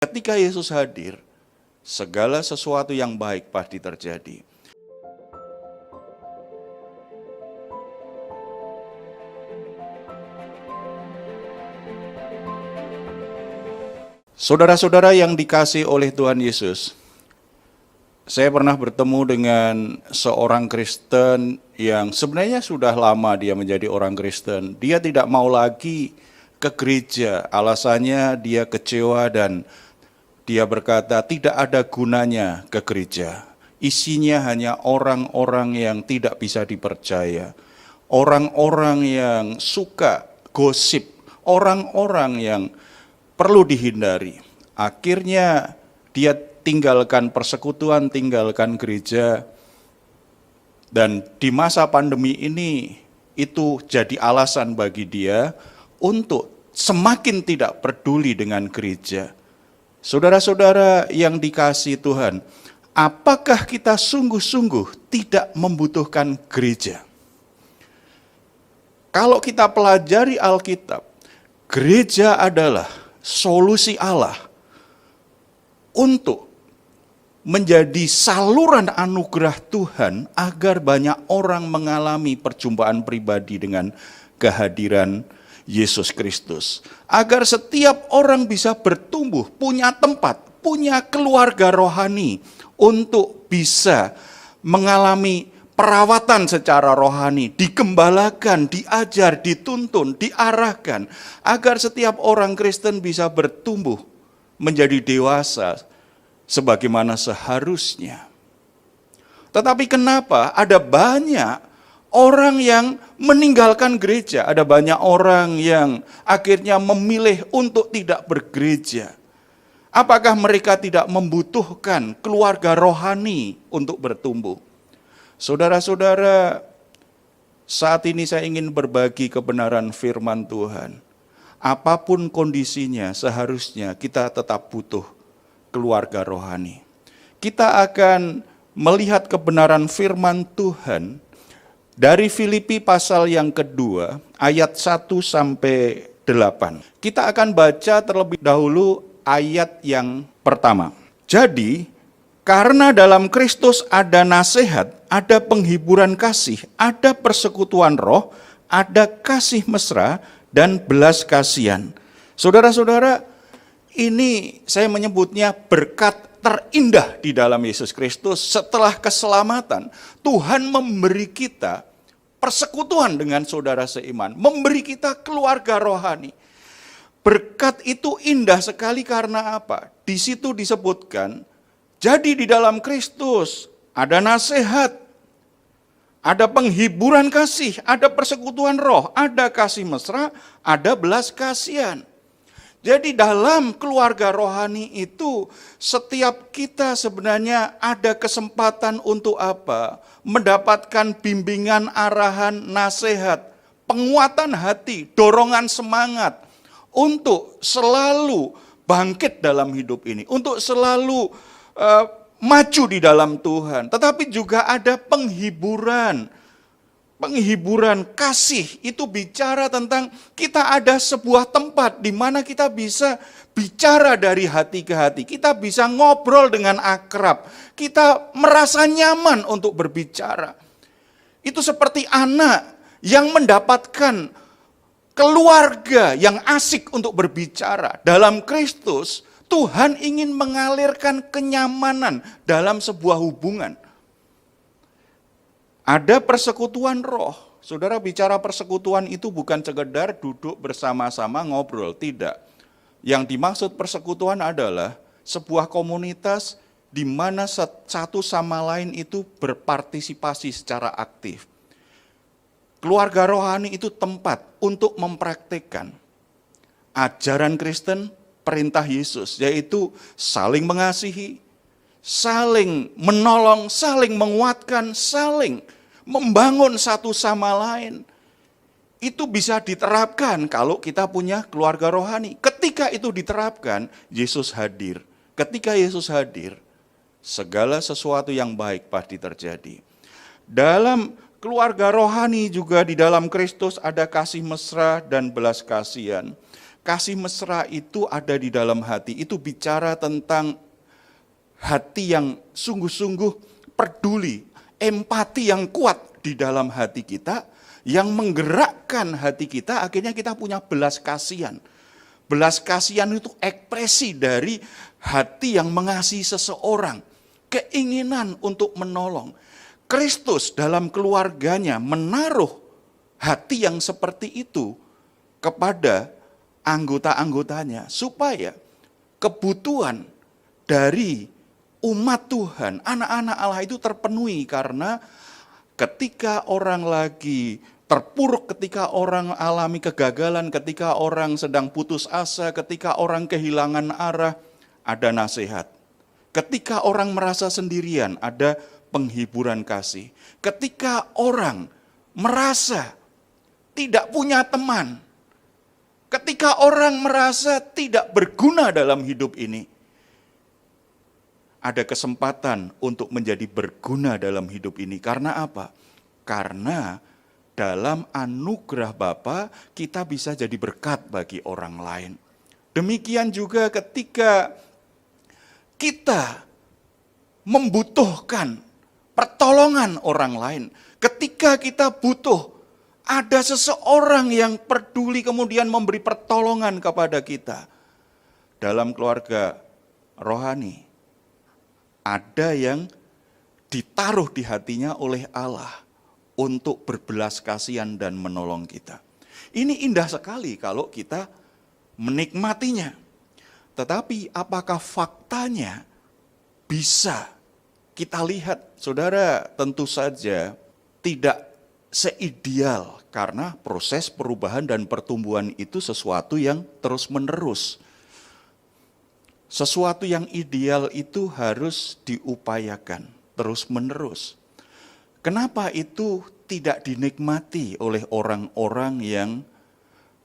Ketika Yesus hadir, segala sesuatu yang baik pasti terjadi. Saudara-saudara yang dikasihi oleh Tuhan Yesus, saya pernah bertemu dengan seorang Kristen yang sebenarnya sudah lama dia menjadi orang Kristen. Dia tidak mau lagi ke gereja, alasannya dia kecewa dan dia berkata tidak ada gunanya ke gereja. Isinya hanya orang-orang yang tidak bisa dipercaya, orang-orang yang suka gosip, orang-orang yang perlu dihindari. Akhirnya dia tinggalkan persekutuan, tinggalkan gereja. Dan di masa pandemi ini itu jadi alasan bagi dia untuk semakin tidak peduli dengan gereja. Saudara-saudara yang dikasihi Tuhan, apakah kita sungguh-sungguh tidak membutuhkan gereja? Kalau kita pelajari Alkitab, gereja adalah solusi Allah untuk menjadi saluran anugerah Tuhan agar banyak orang mengalami perjumpaan pribadi dengan kehadiran Yesus Kristus. Agar setiap orang bisa bertumbuh, punya tempat, punya keluarga rohani untuk bisa mengalami perawatan secara rohani, digembalakan, diajar, dituntun, diarahkan, agar setiap orang Kristen bisa bertumbuh menjadi dewasa sebagaimana seharusnya. Tetapi kenapa ada banyak orang yang meninggalkan gereja, ada banyak orang yang akhirnya memilih untuk tidak bergereja? Apakah mereka tidak membutuhkan keluarga rohani untuk bertumbuh? Saudara-saudara, saat ini saya ingin berbagi kebenaran firman Tuhan. Apapun kondisinya, seharusnya kita tetap butuh keluarga rohani. Kita akan melihat kebenaran firman Tuhan dari Filipi pasal yang kedua, ayat 1 sampai 8. Kita akan baca terlebih dahulu ayat yang pertama. Jadi, karena dalam Kristus ada nasihat, ada penghiburan kasih, ada persekutuan roh, ada kasih mesra, dan belas kasihan. Saudara-saudara, ini saya menyebutnya berkat terindah di dalam Yesus Kristus. Setelah keselamatan, Tuhan memberi kita persekutuan dengan saudara seiman, memberi kita keluarga rohani. Berkat itu indah sekali karena apa? Di situ disebutkan, jadi di dalam Kristus ada nasihat, ada penghiburan kasih, ada persekutuan roh, ada kasih mesra, ada belas kasihan. Jadi dalam keluarga rohani itu setiap kita sebenarnya ada kesempatan untuk apa? Mendapatkan bimbingan, arahan, nasihat, penguatan hati, dorongan semangat untuk selalu bangkit dalam hidup ini, untuk selalu maju di dalam Tuhan. Tetapi juga ada penghiburan kasih. Itu bicara tentang kita ada sebuah tempat di mana kita bisa bicara dari hati ke hati. Kita bisa ngobrol dengan akrab. Kita merasa nyaman untuk berbicara. Itu seperti anak yang mendapatkan keluarga yang asik untuk berbicara. Dalam Kristus, Tuhan ingin mengalirkan kenyamanan dalam sebuah hubungan. Ada persekutuan roh. Saudara, bicara persekutuan itu bukan sekedar duduk bersama-sama ngobrol, tidak. Yang dimaksud persekutuan adalah sebuah komunitas di mana satu sama lain itu berpartisipasi secara aktif. Keluarga rohani itu tempat untuk mempraktikkan ajaran Kristen, perintah Yesus, yaitu saling mengasihi, saling menolong, saling menguatkan, saling membangun satu sama lain. Itu bisa diterapkan kalau kita punya keluarga rohani. Ketika itu diterapkan, Yesus hadir. Ketika Yesus hadir, segala sesuatu yang baik pasti terjadi. Dalam keluarga rohani juga di dalam Kristus ada kasih mesra dan belas kasihan. Kasih mesra itu ada di dalam hati, itu bicara tentang hati yang sungguh-sungguh peduli, empati yang kuat di dalam hati kita, yang menggerakkan hati kita, akhirnya kita punya belas kasihan. Belas kasihan itu ekspresi dari hati yang mengasihi seseorang, keinginan untuk menolong. Kristus dalam keluarganya menaruh hati yang seperti itu kepada anggota-anggotanya, supaya kebutuhan dari umat Tuhan, anak-anak Allah itu terpenuhi. Karena ketika orang lagi terpuruk, ketika orang alami kegagalan, ketika orang sedang putus asa, ketika orang kehilangan arah, ada nasihat. Ketika orang merasa sendirian, ada penghiburan kasih. Ketika orang merasa tidak punya teman, ketika orang merasa tidak berguna dalam hidup ini, ada kesempatan untuk menjadi berguna dalam hidup ini. Karena apa? Karena dalam anugerah Bapa kita bisa jadi berkat bagi orang lain. Demikian juga ketika kita membutuhkan pertolongan orang lain, ketika kita butuh ada seseorang yang peduli kemudian memberi pertolongan kepada kita. Dalam keluarga rohani, ada yang ditaruh di hatinya oleh Allah untuk berbelas kasihan dan menolong kita. Ini indah sekali kalau kita menikmatinya. Tetapi apakah faktanya bisa kita lihat? Saudara, tentu saja tidak seideal, karena proses perubahan dan pertumbuhan itu sesuatu yang terus-menerus. Sesuatu yang ideal itu harus diupayakan terus-menerus. Kenapa itu tidak dinikmati oleh orang-orang yang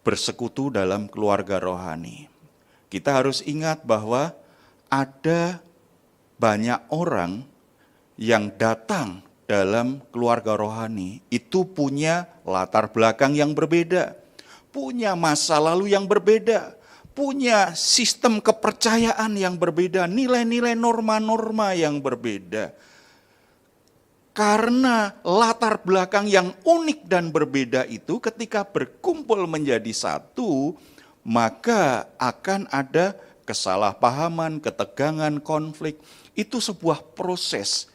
bersekutu dalam keluarga rohani? Kita harus ingat bahwa ada banyak orang yang datang dalam keluarga rohani itu punya latar belakang yang berbeda, punya masa lalu yang berbeda, punya sistem kepercayaan yang berbeda, nilai-nilai norma-norma yang berbeda. Karena latar belakang yang unik dan berbeda itu, ketika berkumpul menjadi satu, maka akan ada kesalahpahaman, ketegangan, konflik. Itu sebuah proses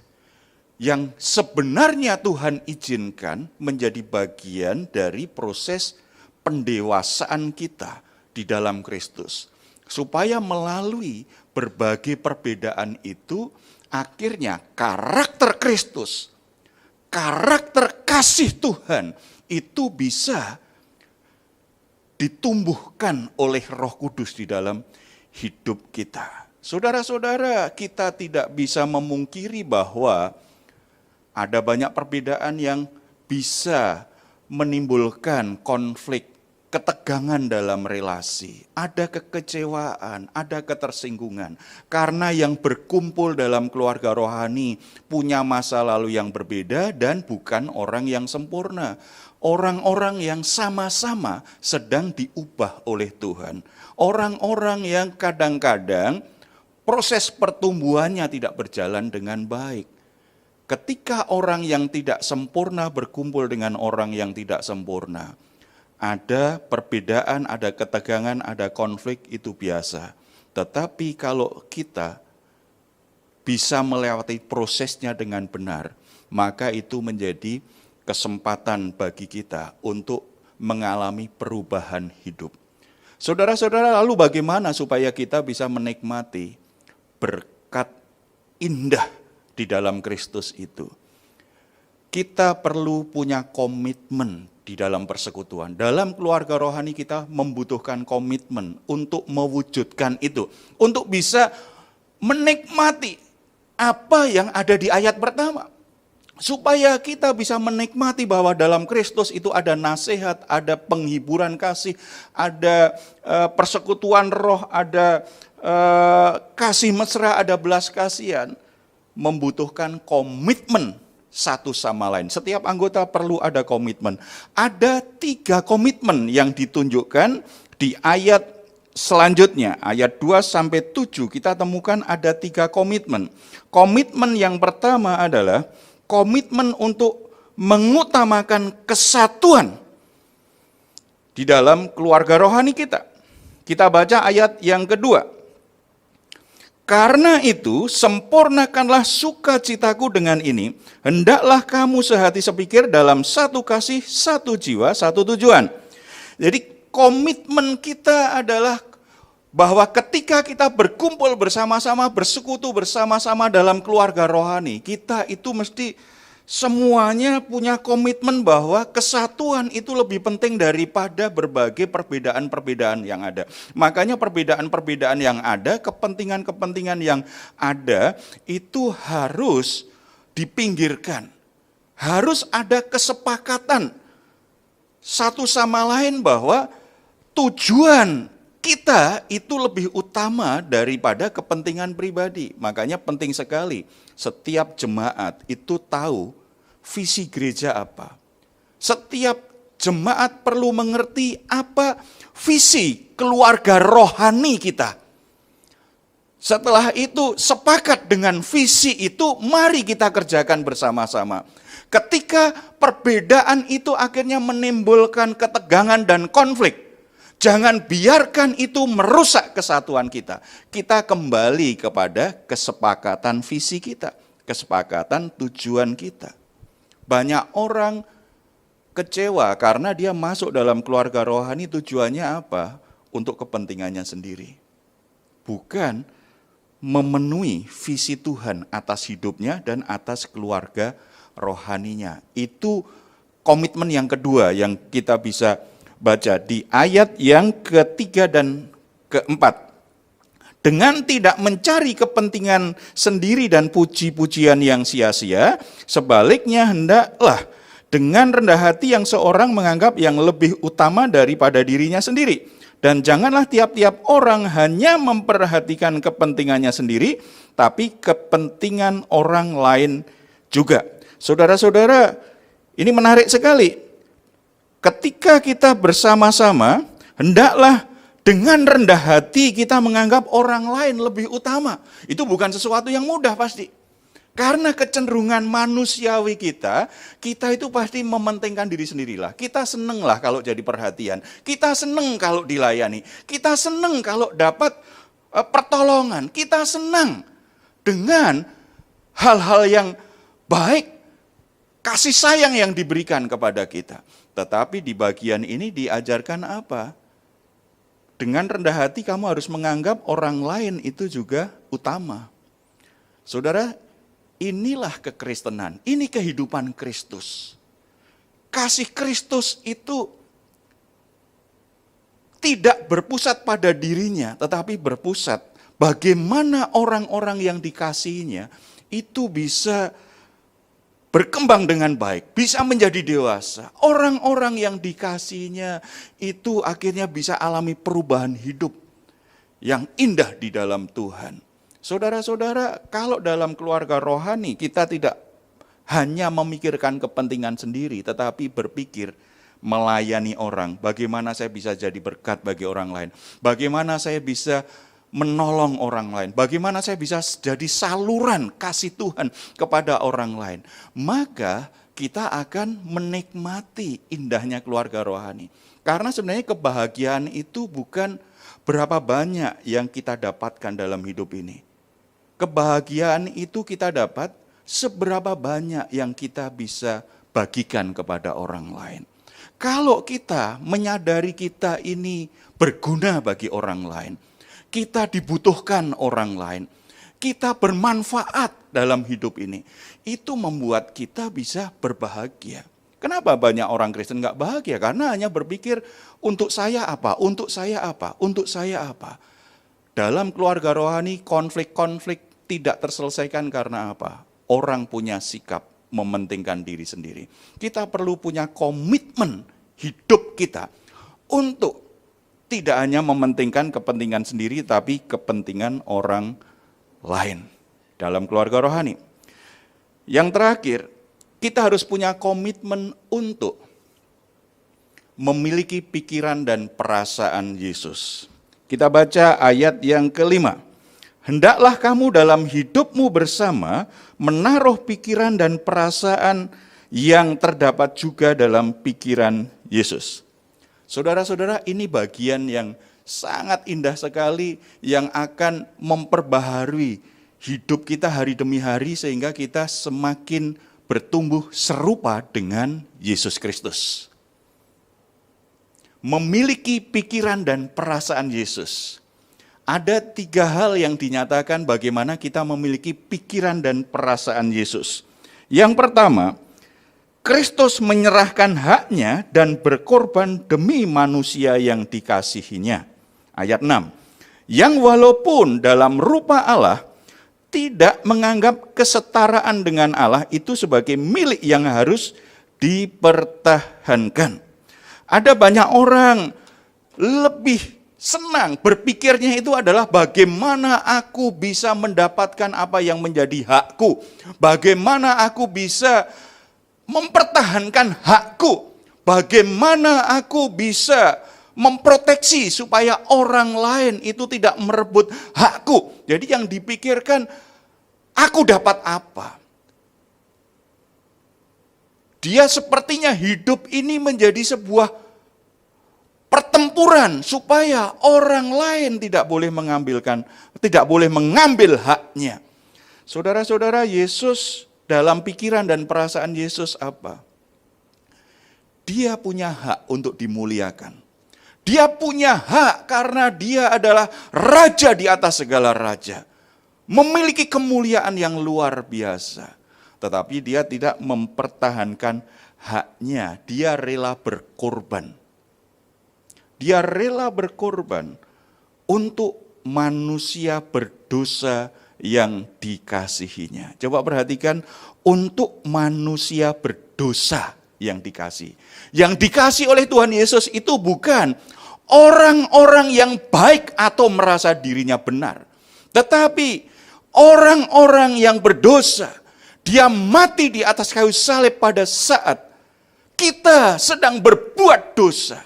yang sebenarnya Tuhan izinkan menjadi bagian dari proses pendewasaan kita di dalam Kristus. Supaya melalui berbagai perbedaan itu, akhirnya karakter Kristus, karakter kasih Tuhan itu bisa ditumbuhkan oleh Roh Kudus di dalam hidup kita. Saudara-saudara, kita tidak bisa memungkiri bahwa ada banyak perbedaan yang bisa menimbulkan konflik, ketegangan dalam relasi. Ada kekecewaan, ada ketersinggungan. Karena yang berkumpul dalam keluarga rohani punya masa lalu yang berbeda dan bukan orang yang sempurna. Orang-orang yang sama-sama sedang diubah oleh Tuhan. Orang-orang yang kadang-kadang proses pertumbuhannya tidak berjalan dengan baik. Ketika orang yang tidak sempurna berkumpul dengan orang yang tidak sempurna, ada perbedaan, ada ketegangan, ada konflik, itu biasa. Tetapi kalau kita bisa melewati prosesnya dengan benar, maka itu menjadi kesempatan bagi kita untuk mengalami perubahan hidup. Saudara-saudara, lalu bagaimana supaya kita bisa menikmati berkat indah di dalam Kristus itu? Kita perlu punya komitmen di dalam persekutuan. Dalam keluarga rohani kita membutuhkan komitmen untuk mewujudkan itu. Untuk bisa menikmati apa yang ada di ayat pertama. Supaya kita bisa menikmati bahwa dalam Kristus itu ada nasihat, ada penghiburan kasih, ada persekutuan roh, ada kasih mesra, ada belas kasihan. Membutuhkan komitmen satu sama lain. Setiap anggota perlu ada komitmen. Ada 3 komitmen yang ditunjukkan di ayat selanjutnya, ayat 2-7, kita temukan ada 3 komitmen. Komitmen yang pertama adalah komitmen untuk mengutamakan kesatuan di dalam keluarga rohani kita. Kita baca ayat yang kedua. Karena itu, sempurnakanlah sukacitaku dengan ini, hendaklah kamu sehati sepikir dalam satu kasih, satu jiwa, satu tujuan. Jadi komitmen kita adalah bahwa ketika kita berkumpul bersama-sama, bersekutu bersama-sama dalam keluarga rohani, kita itu mesti semuanya punya komitmen bahwa kesatuan itu lebih penting daripada berbagai perbedaan-perbedaan yang ada. Makanya perbedaan-perbedaan yang ada, kepentingan-kepentingan yang ada, itu harus dipinggirkan. Harus ada kesepakatan satu sama lain bahwa tujuan kita itu lebih utama daripada kepentingan pribadi. Makanya penting sekali setiap jemaat itu tahu visi gereja apa. Setiap jemaat perlu mengerti apa visi keluarga rohani kita. Setelah itu sepakat dengan visi itu, mari kita kerjakan bersama-sama. Ketika perbedaan itu akhirnya menimbulkan ketegangan dan konflik, jangan biarkan itu merusak kesatuan kita. Kita kembali kepada kesepakatan visi kita, kesepakatan tujuan kita. Banyak orang kecewa karena dia masuk dalam keluarga rohani, tujuannya apa? Untuk kepentingannya sendiri. Bukan memenuhi visi Tuhan atas hidupnya dan atas keluarga rohaninya. Itu komitmen yang kedua yang kita bisa baca di ayat yang ketiga dan keempat. Dengan tidak mencari kepentingan sendiri dan puji-pujian yang sia-sia, sebaliknya hendaklah dengan rendah hati yang seorang menganggap yang lebih utama daripada dirinya sendiri. Dan janganlah tiap-tiap orang hanya memperhatikan kepentingannya sendiri, tapi kepentingan orang lain juga. Saudara-saudara, ini menarik sekali. Ketika kita bersama-sama, hendaklah dengan rendah hati kita menganggap orang lain lebih utama. Itu bukan sesuatu yang mudah pasti. Karena kecenderungan manusiawi kita itu pasti mementingkan diri sendirilah. Kita seneng lah kalau jadi perhatian. Kita seneng kalau dilayani. Kita seneng kalau dapat pertolongan. Kita senang dengan hal-hal yang baik, kasih sayang yang diberikan kepada kita. Tetapi di bagian ini diajarkan apa? Dengan rendah hati kamu harus menganggap orang lain itu juga utama. Saudara, inilah kekristenan, ini kehidupan Kristus. Kasih Kristus itu tidak berpusat pada dirinya, tetapi berpusat bagaimana orang-orang yang dikasihinya itu bisa berkembang dengan baik, bisa menjadi dewasa. Orang-orang yang dikasihinya itu akhirnya bisa alami perubahan hidup yang indah di dalam Tuhan. Saudara-saudara, kalau dalam keluarga rohani kita tidak hanya memikirkan kepentingan sendiri, tetapi berpikir melayani orang. Bagaimana saya bisa jadi berkat bagi orang lain? Bagaimana saya bisa menolong orang lain, bagaimana saya bisa jadi saluran kasih Tuhan kepada orang lain, maka kita akan menikmati indahnya keluarga rohani. Karena sebenarnya kebahagiaan itu bukan berapa banyak yang kita dapatkan dalam hidup ini. Kebahagiaan itu kita dapat seberapa banyak yang kita bisa bagikan kepada orang lain. Kalau kita menyadari kita ini berguna bagi orang lain, kita dibutuhkan orang lain, kita bermanfaat dalam hidup ini, itu membuat kita bisa berbahagia. Kenapa banyak orang Kristen nggak bahagia? Karena hanya berpikir untuk saya apa, untuk saya apa, untuk saya apa. Dalam keluarga rohani konflik-konflik tidak terselesaikan karena apa? Orang punya sikap mementingkan diri sendiri. Kita perlu punya komitmen hidup kita untuk tidak hanya mementingkan kepentingan sendiri, tapi kepentingan orang lain dalam keluarga rohani. Yang terakhir, kita harus punya komitmen untuk memiliki pikiran dan perasaan Yesus. Kita baca ayat yang kelima. Hendaklah kamu dalam hidupmu bersama menaruh pikiran dan perasaan yang terdapat juga dalam pikiran Yesus. Saudara-saudara, ini bagian yang sangat indah sekali yang akan memperbaharui hidup kita hari demi hari sehingga kita semakin bertumbuh serupa dengan Yesus Kristus. Memiliki pikiran dan perasaan Yesus. Ada 3 hal yang dinyatakan bagaimana kita memiliki pikiran dan perasaan Yesus. Yang pertama, Kristus menyerahkan haknya dan berkorban demi manusia yang dikasihinya. Ayat 6, yang walaupun dalam rupa Allah, tidak menganggap kesetaraan dengan Allah itu sebagai milik yang harus dipertahankan. Ada banyak orang lebih senang berpikirnya itu adalah bagaimana aku bisa mendapatkan apa yang menjadi hakku. Bagaimana aku bisa mempertahankan hakku. Bagaimana aku bisa memproteksi supaya orang lain itu tidak merebut hakku. Jadi yang dipikirkan, aku dapat apa? Dia sepertinya hidup ini menjadi sebuah pertempuran supaya orang lain tidak boleh mengambil haknya. Saudara-saudara, Yesus dalam pikiran dan perasaan Yesus apa? Dia punya hak untuk dimuliakan. Dia punya hak karena dia adalah raja di atas segala raja. Memiliki kemuliaan yang luar biasa. Tetapi dia tidak mempertahankan haknya. Dia rela berkorban. Dia rela berkorban untuk manusia berdosa yang dikasihinya. Coba perhatikan, untuk manusia berdosa yang dikasih. Yang dikasih oleh Tuhan Yesus itu bukan orang-orang yang baik atau merasa dirinya benar. Tetapi orang-orang yang berdosa. Dia mati di atas kayu salib pada saat kita sedang berbuat dosa.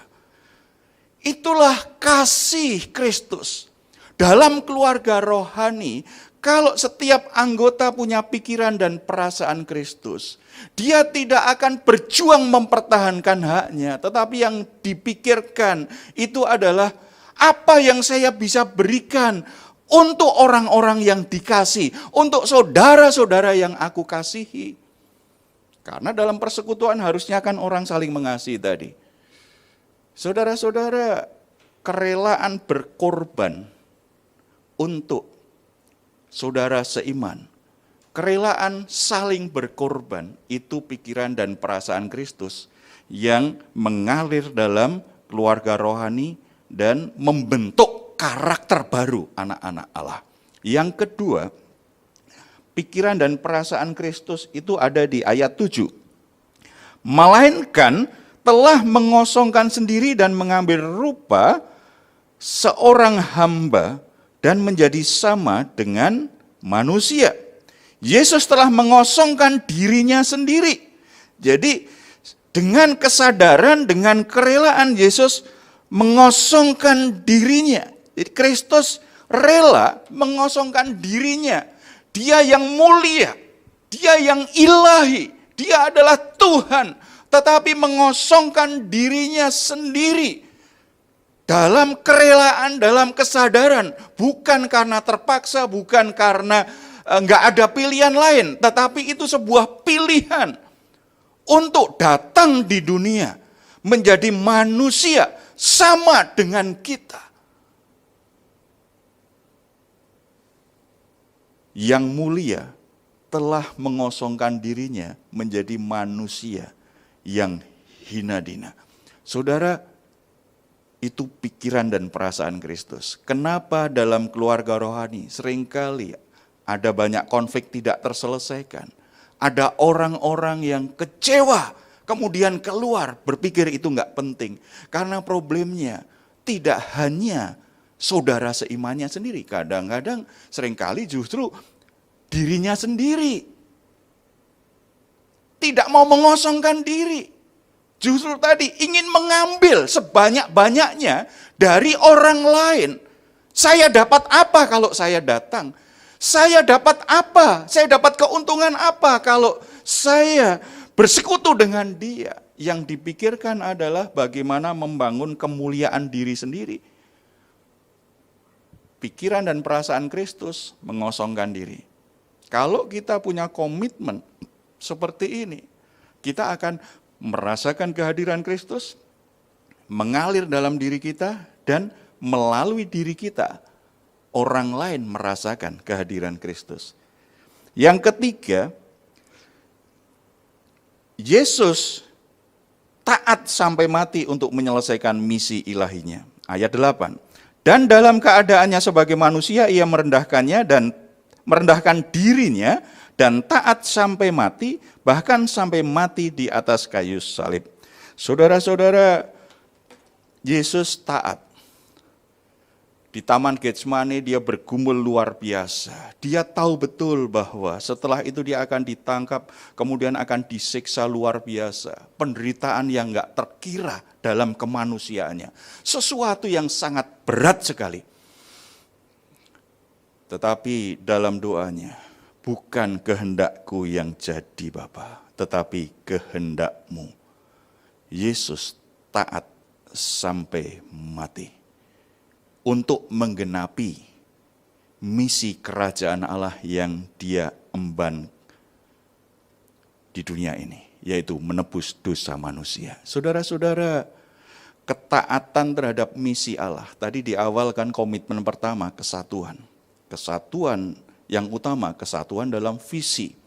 Itulah kasih Kristus. Dalam keluarga rohani, kalau setiap anggota punya pikiran dan perasaan Kristus, dia tidak akan berjuang mempertahankan haknya, tetapi yang dipikirkan itu adalah apa yang saya bisa berikan untuk orang-orang yang dikasih, untuk saudara-saudara yang aku kasihi. Karena dalam persekutuan harusnya kan orang saling mengasihi tadi. Saudara-saudara, kerelaan berkorban untuk saudara seiman, kerelaan saling berkorban, itu pikiran dan perasaan Kristus yang mengalir dalam keluarga rohani dan membentuk karakter baru anak-anak Allah. Yang kedua, pikiran dan perasaan Kristus itu ada di ayat 7. Melainkan telah mengosongkan sendiri dan mengambil rupa seorang hamba dan menjadi sama dengan manusia. Yesus telah mengosongkan dirinya sendiri. Jadi dengan kesadaran, dengan kerelaan Yesus mengosongkan dirinya. Jadi Kristus rela mengosongkan dirinya. Dia yang mulia, dia yang ilahi, dia adalah Tuhan. Tetapi mengosongkan dirinya sendiri. Dalam kerelaan, dalam kesadaran. Bukan karena terpaksa, bukan karena enggak ada pilihan lain. Tetapi itu sebuah pilihan untuk datang di dunia. Menjadi manusia sama dengan kita. Yang mulia telah mengosongkan dirinya menjadi manusia yang hina dina. Saudara, itu pikiran dan perasaan Kristus. Kenapa dalam keluarga rohani seringkali ada banyak konflik tidak terselesaikan? Ada orang-orang yang kecewa, kemudian keluar berpikir itu enggak penting. Karena problemnya tidak hanya saudara seimannya sendiri. Kadang-kadang seringkali justru dirinya sendiri. Tidak mau mengosongkan diri. Justru tadi ingin mengambil sebanyak-banyaknya dari orang lain. Saya dapat apa kalau saya datang? Saya dapat apa? Saya dapat keuntungan apa kalau saya bersekutu dengan dia? Yang dipikirkan adalah bagaimana membangun kemuliaan diri sendiri. Pikiran dan perasaan Kristus mengosongkan diri. Kalau kita punya komitmen seperti ini, kita akan merasakan kehadiran Kristus, mengalir dalam diri kita, dan melalui diri kita, orang lain merasakan kehadiran Kristus. Yang ketiga, Yesus taat sampai mati untuk menyelesaikan misi ilahinya. Ayat 8. Dan dalam keadaannya sebagai manusia, ia merendahkan dirinya dan taat sampai mati, bahkan sampai mati di atas kayu salib. Saudara-saudara, Yesus taat. Di Taman Getsemani dia bergumul luar biasa. Dia tahu betul bahwa setelah itu dia akan ditangkap, kemudian akan disiksa luar biasa. Penderitaan yang gak terkira dalam kemanusiaannya. Sesuatu yang sangat berat sekali. Tetapi dalam doanya, bukan kehendakku yang jadi Bapa, tetapi kehendakmu. Yesus taat sampai mati untuk menggenapi misi kerajaan Allah yang dia emban di dunia ini, yaitu menebus dosa manusia. Saudara-saudara, ketaatan terhadap misi Allah, tadi di awal kan komitmen pertama, kesatuan. Kesatuan yang utama, kesatuan dalam visi.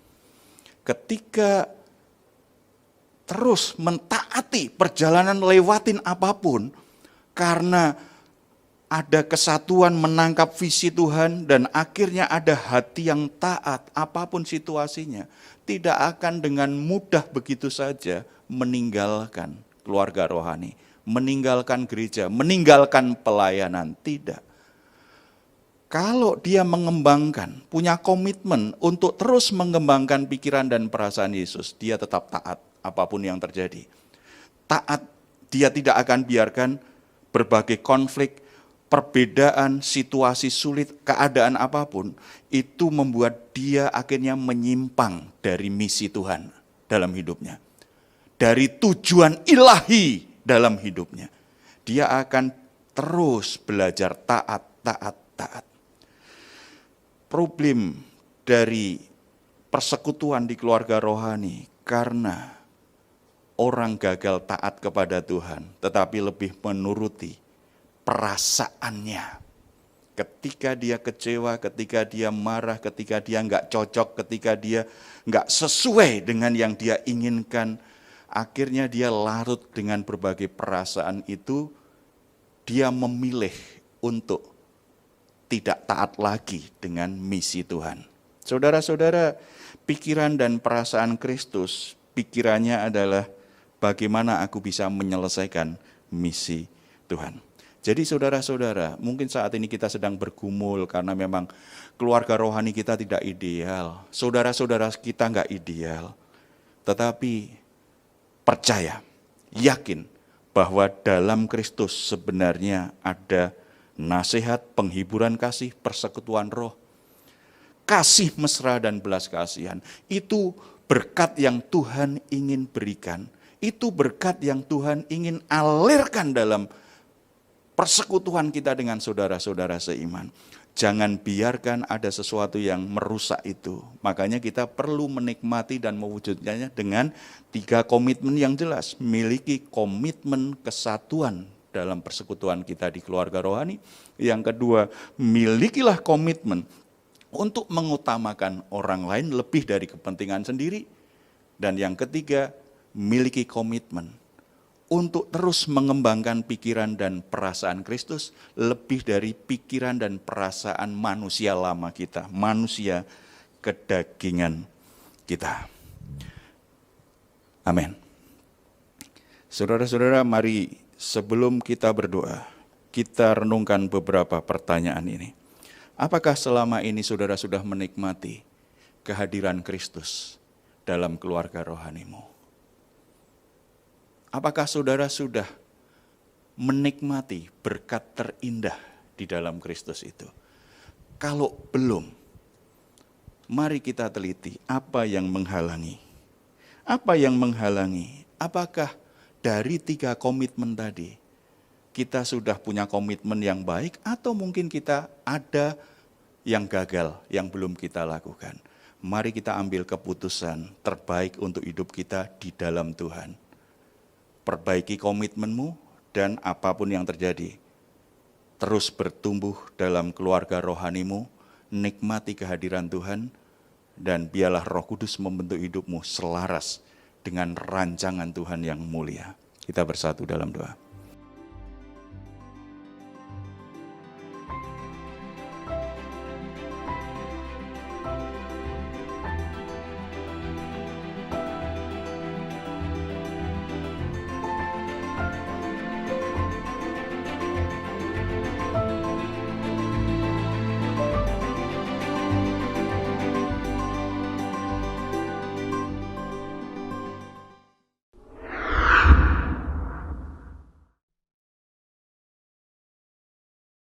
Ketika terus mentaati perjalanan lewatin apapun, karena ada kesatuan menangkap visi Tuhan dan akhirnya ada hati yang taat apapun situasinya. Tidak akan dengan mudah begitu saja meninggalkan keluarga rohani, meninggalkan gereja, meninggalkan pelayanan. Tidak. Kalau dia mengembangkan, punya komitmen untuk terus mengembangkan pikiran dan perasaan Yesus, dia tetap taat apapun yang terjadi. Taat, dia tidak akan biarkan berbagai konflik, perbedaan, situasi sulit, keadaan apapun, itu membuat dia akhirnya menyimpang dari misi Tuhan dalam hidupnya. Dari tujuan ilahi dalam hidupnya. Dia akan terus belajar taat. Problem dari persekutuan di keluarga rohani, karena orang gagal taat kepada Tuhan, tetapi lebih menuruti perasaannya. Ketika dia kecewa, ketika dia marah, ketika dia nggak cocok, ketika dia nggak sesuai dengan yang dia inginkan, akhirnya dia larut dengan berbagai perasaan itu, dia memilih untuk tidak taat lagi dengan misi Tuhan. Saudara-saudara, pikiran dan perasaan Kristus, pikirannya adalah bagaimana aku bisa menyelesaikan misi Tuhan. Jadi saudara-saudara, mungkin saat ini kita sedang bergumul karena memang keluarga rohani kita tidak ideal. Saudara-saudara kita enggak ideal. Tetapi percaya, yakin bahwa dalam Kristus sebenarnya ada nasihat, penghiburan kasih, persekutuan roh, kasih mesra dan belas kasihan. Itu berkat yang Tuhan ingin berikan. Itu berkat yang Tuhan ingin alirkan dalam persekutuan kita dengan saudara-saudara seiman. Jangan biarkan ada sesuatu yang merusak itu. Makanya kita perlu menikmati dan mewujudkannya dengan 3 komitmen yang jelas. Miliki komitmen kesatuan dalam persekutuan kita di keluarga rohani. Yang kedua, milikilah komitmen untuk mengutamakan orang lain lebih dari kepentingan sendiri. Dan yang ketiga, miliki komitmen untuk terus mengembangkan pikiran dan perasaan Kristus lebih dari pikiran dan perasaan manusia lama kita, manusia kedagingan kita. Amin. Saudara-saudara, mari sebelum kita berdoa, kita renungkan beberapa pertanyaan ini. Apakah selama ini saudara sudah menikmati kehadiran Kristus dalam keluarga rohanimu? Apakah saudara sudah menikmati berkat terindah di dalam Kristus itu? Kalau belum, mari kita teliti apa yang menghalangi. Apa yang menghalangi? Apakah dari 3 komitmen tadi, kita sudah punya komitmen yang baik, atau mungkin kita ada yang gagal, yang belum kita lakukan? Mari kita ambil keputusan terbaik untuk hidup kita di dalam Tuhan. Perbaiki komitmenmu, dan apapun yang terjadi, terus bertumbuh dalam keluarga rohanimu, nikmati kehadiran Tuhan, dan biarlah Roh Kudus membentuk hidupmu selaras dengan rancangan Tuhan yang mulia. Kita bersatu dalam doa.